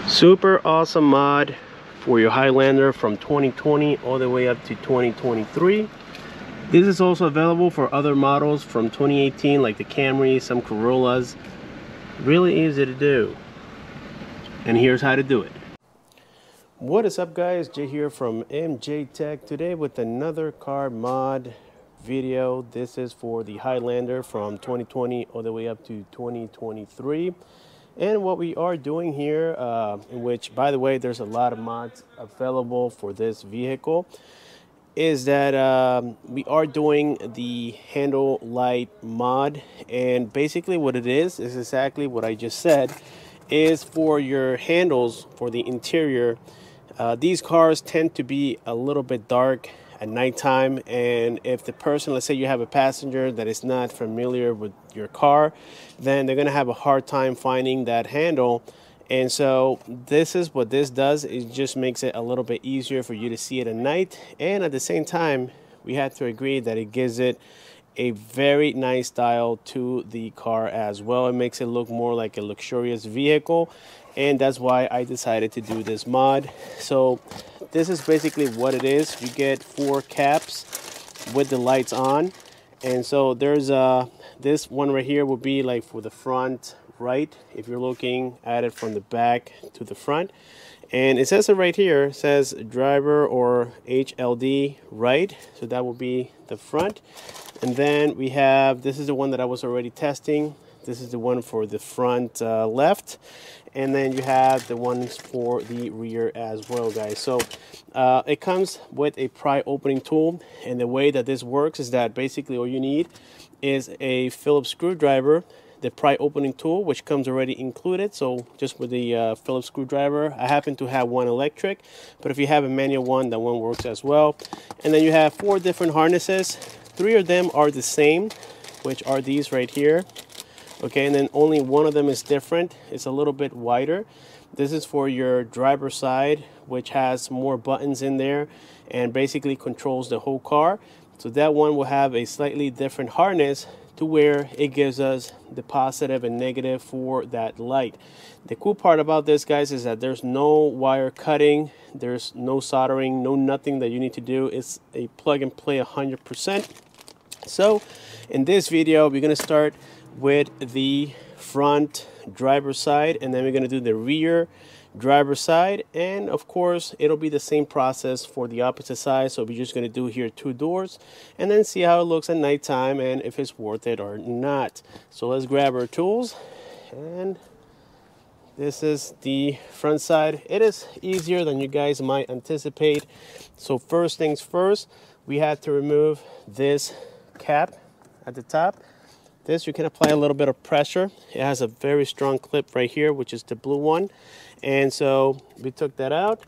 Super awesome mod for your Highlander from 2020 all the way up to 2023. This is also available for other models from 2018 like the Camry, some Corollas. Really easy to do. And here's how to do it. What is up guys, Jay here from MJ Tech today with another car mod video. This is for the Highlander from 2020 all the way up to 2023. And what we are doing here, in which, by the way, there's a lot of mods available for this vehicle, is that we are doing the handle light mod. And basically what it is exactly what I just said, is for your handles for the interior. These cars tend to be a little bit dark at nighttime, and if the person, let's say you have a passenger that is not familiar with your car, then they're gonna have a hard time finding that handle. And so this is what this does. It just makes it a little bit easier for you to see it at night, and at the same time we have to agree that it gives it a very nice style to the car as well. It makes it look more like a luxurious vehicle, and that's why I decided to do this mod. So this is basically what it is. You get 4 caps with the lights on, and so there's this one right here will be like for the front right if you're looking at it from the back to the front. And it says it right here, it says driver or HLD right, so that will be the front. And then we have, this is the one that I was already testing. This is the one for the front left. And then you have the ones for the rear as well, guys. So it comes with a pry opening tool. And the way that this works is that basically all you need is a Phillips screwdriver, the pry opening tool, which comes already included. So just with the Phillips screwdriver, I happen to have one electric, but if you have a manual one, that one works as well. And then you have 4 different harnesses. 3 of them are the same, which are these right here. Okay, and then only one of them is different. It's a little bit wider. This is for your driver's side, which has more buttons in there and basically controls the whole car. So that one will have a slightly different harness to where it gives us the positive and negative for that light. The cool part about this, guys, is that there's no wire cutting, there's no soldering, no nothing that you need to do. It's a plug and play 100%. So in this video, we're gonna start with the front driver's side, and then we're gonna do the rear driver's side, and of course it'll be the same process for the opposite side. So we're just going to do here 2 doors and then see how it looks at nighttime and if it's worth it or not. So let's grab our tools, and this is the front side. It is easier than you guys might anticipate. So first things first, we had to remove this cap at the top. This, you can apply a little bit of pressure. It has a very strong clip right here, which is the blue one. And so we took that out.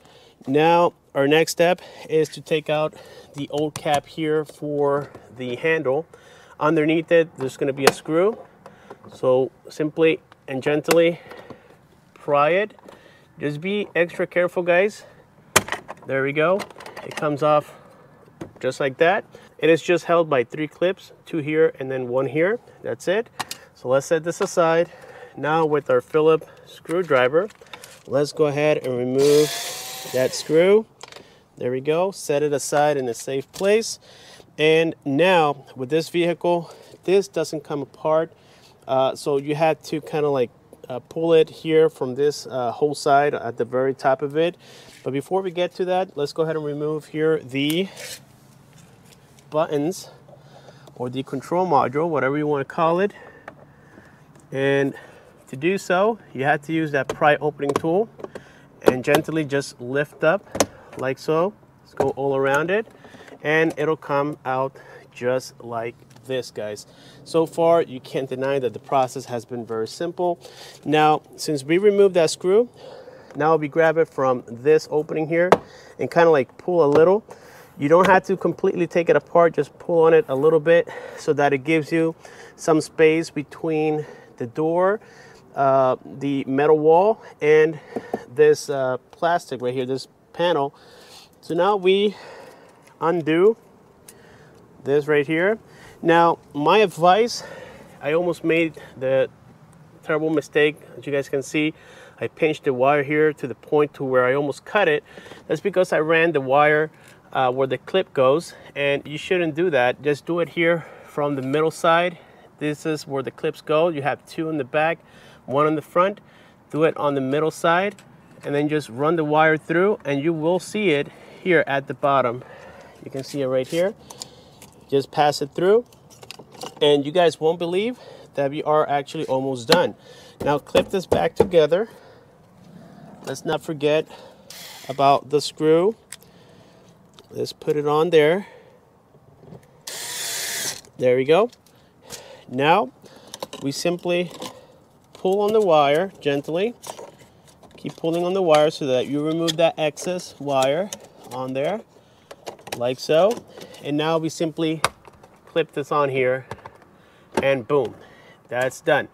Now our next step is to take out the old cap here for the handle. Underneath it, there's going to be a screw. So simply and gently pry it. Just be extra careful, guys. There we go. It comes off just like that. It is just held by 3 clips, 2 here and then 1 here. That's it. So let's set this aside. Now with our Phillips screwdriver, let's go ahead and remove that screw. There we go. Set it aside in a safe place. And now with this vehicle, this doesn't come apart. So you had to kind of like pull it here from this whole side at the very top of it. But before we get to that, let's go ahead and remove here the buttons or the control module, whatever you want to call it. And to do so, you have to use that pry opening tool and gently just lift up like so. Let's go all around it, and it'll come out just like this, guys. So far, you can't deny that the process has been very simple. Now, since we removed that screw, now we grab it from this opening here and kind of like pull a little. You don't have to completely take it apart, just pull on it a little bit so that it gives you some space between the door, the metal wall, and this plastic right here, this panel. So now we undo this right here. Now my advice, I almost made the terrible mistake, as you guys can see. I pinched the wire here to the point to where I almost cut it. That's because I ran the wire where the clip goes, and you shouldn't do that. Just do it here from the middle side. This is where the clips go. You have two in the back, one in the front. Do it on the middle side, and then just run the wire through, and you will see it here at the bottom. You can see it right here. Just pass it through, and you guys won't believe that we are actually almost done. Now clip this back together. Let's not forget about the screw. Let's put it on there. There we go. Now we simply pull on the wire gently. Keep pulling on the wire so that you remove that excess wire on there, like so. And now we simply clip this on here, and boom, that's done.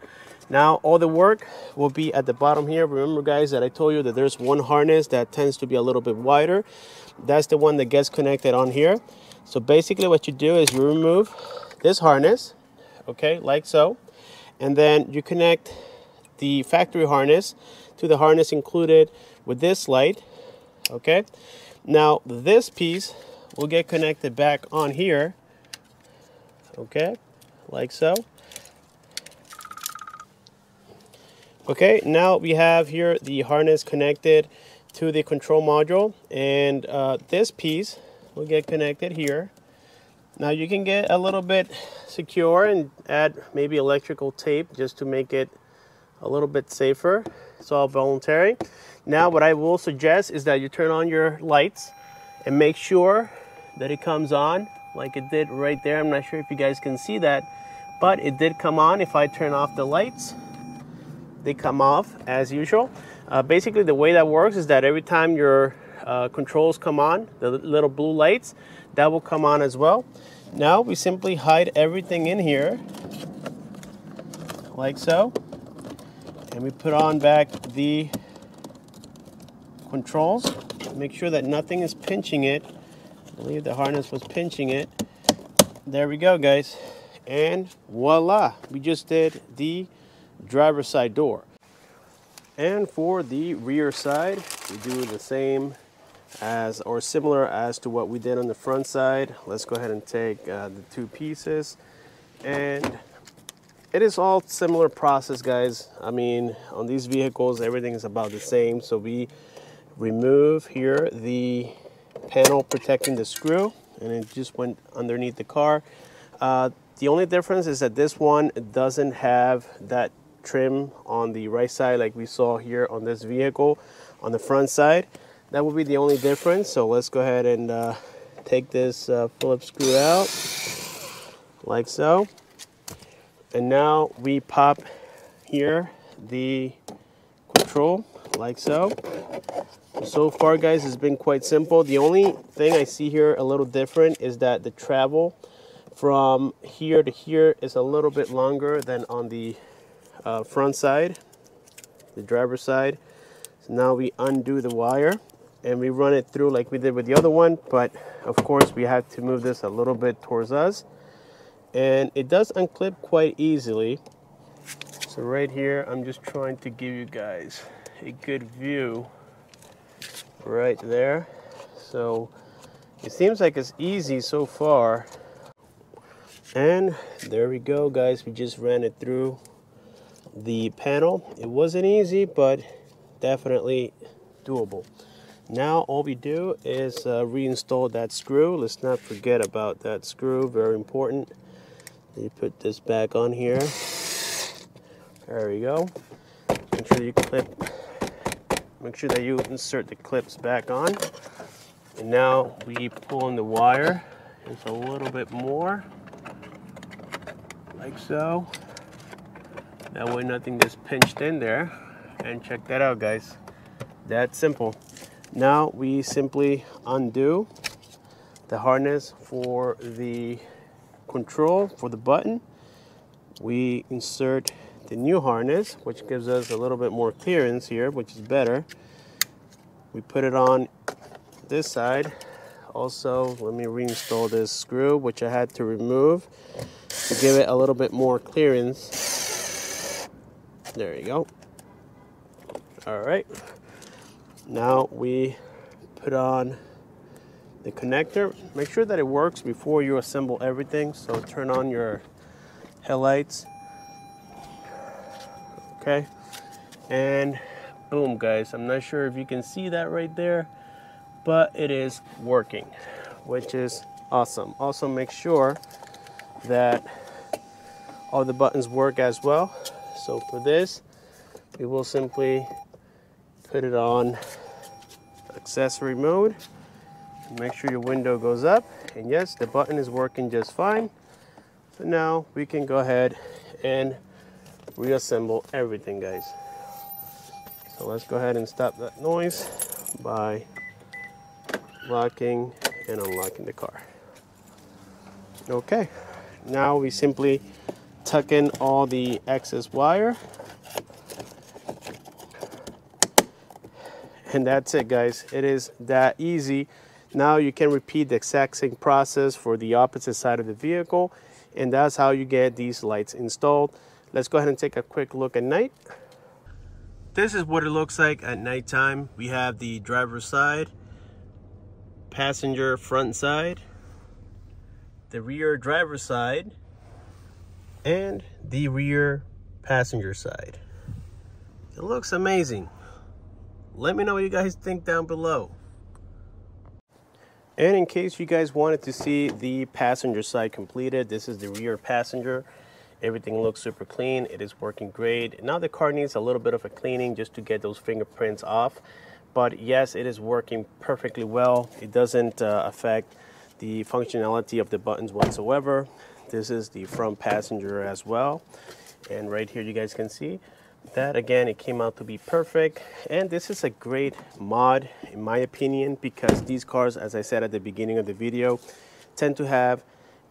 Now all the work will be at the bottom here. Remember guys that I told you that there's one harness that tends to be a little bit wider. That's the one that gets connected on here. So basically what you do is you remove this harness, okay, like so, and then you connect the factory harness to the harness included with this light, okay. Now this piece will get connected back on here, okay, like so. Okay, now we have here the harness connected to the control module, and this piece will get connected here. Now you can get a little bit secure and add maybe electrical tape just to make it a little bit safer. It's all voluntary. Now what I will suggest is that you turn on your lights and make sure that it comes on like it did right there. I'm not sure if you guys can see that, but it did come on. If I turn off the lights, they come off as usual. Basically the way that works is that every time your controls come on, the little blue lights, that will come on as well. Now we simply hide everything in here like so, and we put on back the controls. Make sure that nothing is pinching it. I believe the harness was pinching it. There we go guys, and voila, we just did the driver's side door. And for the rear side, we do the same as, or similar as to what we did on the front side. Let's go ahead and take the two pieces, and it is all similar process guys. I mean, on these vehicles everything is about the same. So we remove here the panel protecting the screw, and it just went underneath the car. The only difference is that this one doesn't have that trim on the right side like we saw here on this vehicle on the front side. That will be the only difference. So let's go ahead and take this Phillips screw out like so, and now we pop here the control like so. So far guys, it's been quite simple. The only thing I see here a little different is that the travel from here to here is a little bit longer than on the front side, the driver's side. So now we undo the wire and we run it through like we did with the other one, but of course we have to move this a little bit towards us, and it does unclip quite easily. So right here I'm just trying to give you guys a good view right there. So it seems like it's easy so far, and there we go guys, we just ran it through the panel. It wasn't easy, but definitely doable. Now all we do is reinstall that screw. Let's not forget about that screw, very important. You put this back on here. There we go. Make sure that you insert the clips back on. And now we pull on the wire just a little bit more, like so. That way nothing is pinched in there. And check that out guys, that's simple. Now we simply undo the harness for the control for the button. We insert the new harness, which gives us a little bit more clearance here, which is better. We put it on this side. Also, let me reinstall this screw, which I had to remove to give it a little bit more clearance. There you go. All right, now we put on the connector. Make sure that it works before you assemble everything. So turn on your headlights. Okay, and boom, guys. I'm not sure if you can see that right there, but it is working, which is awesome. Also, make sure that all the buttons work as well. So for this, we will simply put it on accessory mode. Make sure your window goes up, and yes, the button is working just fine. So now we can go ahead and reassemble everything, guys. So let's go ahead and stop that noise by locking and unlocking the car. Okay, now we simply tuck in all the excess wire, and that's it, guys. It is that easy. Now you can repeat the exact same process for the opposite side of the vehicle, and that's how you get these lights installed. Let's go ahead and take a quick look at night. This is what it looks like at nighttime. We have the driver's side, passenger front side, the rear driver's side, and the rear passenger side. It looks amazing. Let me know what you guys think down below. And in case you guys wanted to see the passenger side completed, this is the rear passenger. Everything looks super clean. It is working great. Now the car needs a little bit of a cleaning just to get those fingerprints off. But yes, it is working perfectly well. It doesn't affect the functionality of the buttons whatsoever. This is the front passenger as well. And right here you guys can see that again, it came out to be perfect. And this is a great mod in my opinion, because these cars, as I said at the beginning of the video, tend to have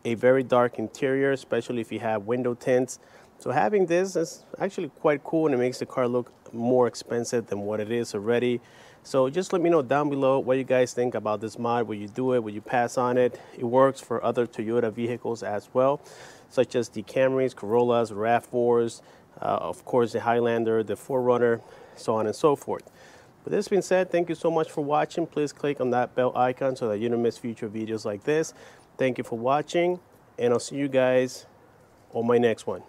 a very dark interior, especially if you have window tints. So having this is actually quite cool, and it makes the car look more expensive than what it is already. So just let me know down below what you guys think about this mod. Will you do it? Will you pass on it? It works for other Toyota vehicles as well, such as the Camrys, Corollas, RAV4s, of course the Highlander, the 4Runner, so on and so forth. With this being said, thank you so much for watching. Please click on that bell icon so that you don't miss future videos like this. Thank you for watching, and I'll see you guys on my next one.